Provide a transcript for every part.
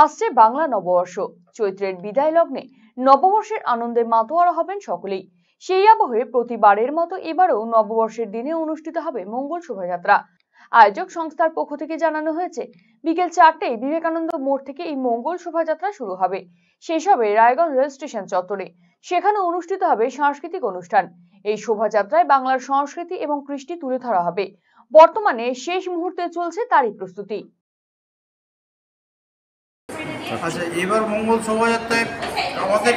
আসছে বাংলা নববর্ষ। চৈত্রের বিদায় লগ্নে নববর্ষের আনন্দে মাতোয়ারা হবেন সকলেই। সেই আবহে প্রতিবারের মতো এবারও নববর্ষের দিনে অনুষ্ঠিত হবে মঙ্গল শোভাযাত্রা। আয়োজক সংস্থার পক্ষ থেকে জানানো হয়েছে, বিকেল 4টায় বিবেকানন্দ মোড় থেকে এই মঙ্গল শোভাযাত্রা শুরু হবে। শেষ হবে রায়গঞ্জ রেল স্টেশন চত্বরে। সেখানে অনুষ্ঠিত হবে সাংস্কৃতিক অনুষ্ঠান। এই শোভাযাত্রায় বাংলার সংস্কৃতি এবং কৃষ্টি তুলে ধরা হবে। বর্তমানে শেষ মুহূর্তে চলছে তারই প্রস্তুতি। আচ্ছা, এবার মঙ্গল শোভাযাত্রায় আমাদের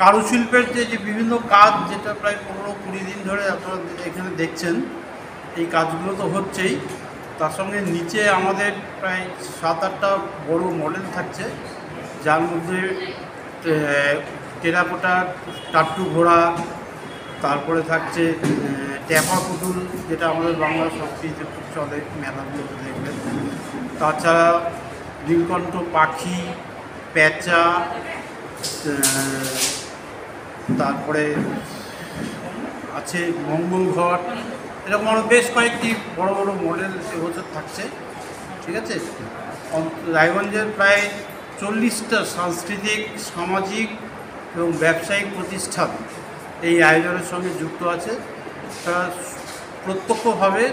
কারুশিল্পের যে বিভিন্ন কাজ, যেটা প্রায় 15-20 দিন ধরে আপনারা এখানে দেখছেন, এই কাজগুলো তো হচ্ছেই। তার সঙ্গে নিচে আমাদের প্রায় 7-8টা বড় মডেল থাকছে, যার মধ্যে টেরাকোটা টাট্টু ঘোড়া, তারপরে থাকছে ট্যাপা পুতুল, যেটা আমাদের বাংলা সংস্কৃতিতে খুব চলে, মেলাগুলোতে দেখবেন। তাছাড়া নীলকণ্ঠ পাখি, পেঁচা, তারপরে আছে মঙ্গল ঘট, এরকম আরও বেশ কয়েকটি বড় বড় মডেল এবছর থাকছে। ঠিক আছে, রায়গঞ্জের প্রায় 40টা সাংস্কৃতিক, সামাজিক এবং ব্যবসায়িক প্রতিষ্ঠান এই আয়োজনের সঙ্গে যুক্ত আছে। তারা প্রত্যক্ষভাবে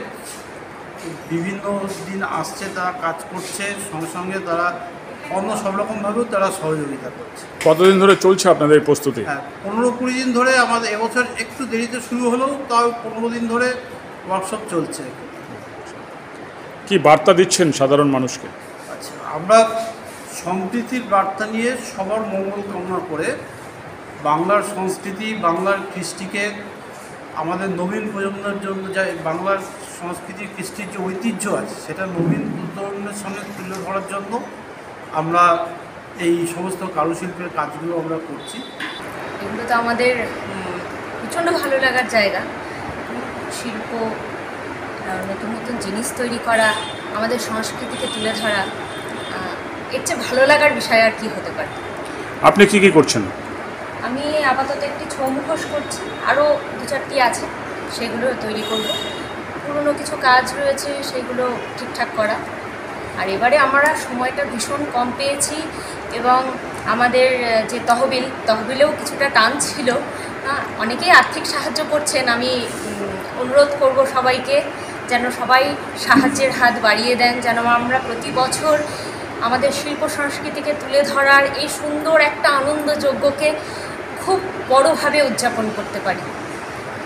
বিভিন্ন দিন আসছে, তারা কাজ করছে, সঙ্গে সঙ্গে তারা অন্য সব রকমভাবেও তারা সহযোগিতা করছে। কতদিন ধরে চলছে আপনাদের প্রস্তুতি? হ্যাঁ, 15-20 দিন ধরে। আমাদের এবছর একটু দেরিতে শুরু হলেও তাও 15 দিন ধরে ওয়ার্কশপ চলছে। কি বার্তা দিচ্ছেন সাধারণ মানুষকে? আচ্ছা, আমরা সম্প্রীতির বার্তা নিয়ে সবার মঙ্গল কামনা করে বাংলার সংস্কৃতি, বাংলার কৃষ্টিকে আমাদের নবীন প্রজন্মের জন্য, যা বাংলার সংস্কৃতি কৃষ্টির যে ঐতিহ্য আছে, সেটা নবীন প্রজন্মের সঙ্গে তুলে ধরার জন্য আমরা এই সমস্ত কারুশিল্পের কাজগুলো আমরা করছি। এগুলো তো আমাদের প্রচণ্ড ভালো লাগার জায়গা। শিল্প, নতুন নতুন জিনিস তৈরি করা, আমাদের সংস্কৃতিকে তুলে ধরা, এর চেয়ে ভালো লাগার বিষয় আর কি হতে পারে। আপনি কি কি করছেন? আমি আপাতত একটি ছৌ মুখোশ করছি, আরও 2-4টি আছে, সেগুলো তৈরি করব। পুরনো কিছু কাজ রয়েছে, সেগুলো ঠিকঠাক করা। আর এবারে আমরা সময়টা ভীষণ কম পেয়েছি এবং আমাদের যে তহবিলেও কিছুটা টান ছিল। অনেকেই আর্থিক সাহায্য করছেন। আমি অনুরোধ করব সবাইকে যেন সবাই সাহায্যের হাত বাড়িয়ে দেন, যেন আমরা প্রতি বছর আমাদের শিল্প সংস্কৃতিকে তুলে ধরার এই সুন্দর একটা আনন্দযজ্ঞকে খুব বড়োভাবে উদযাপন করতে পারি।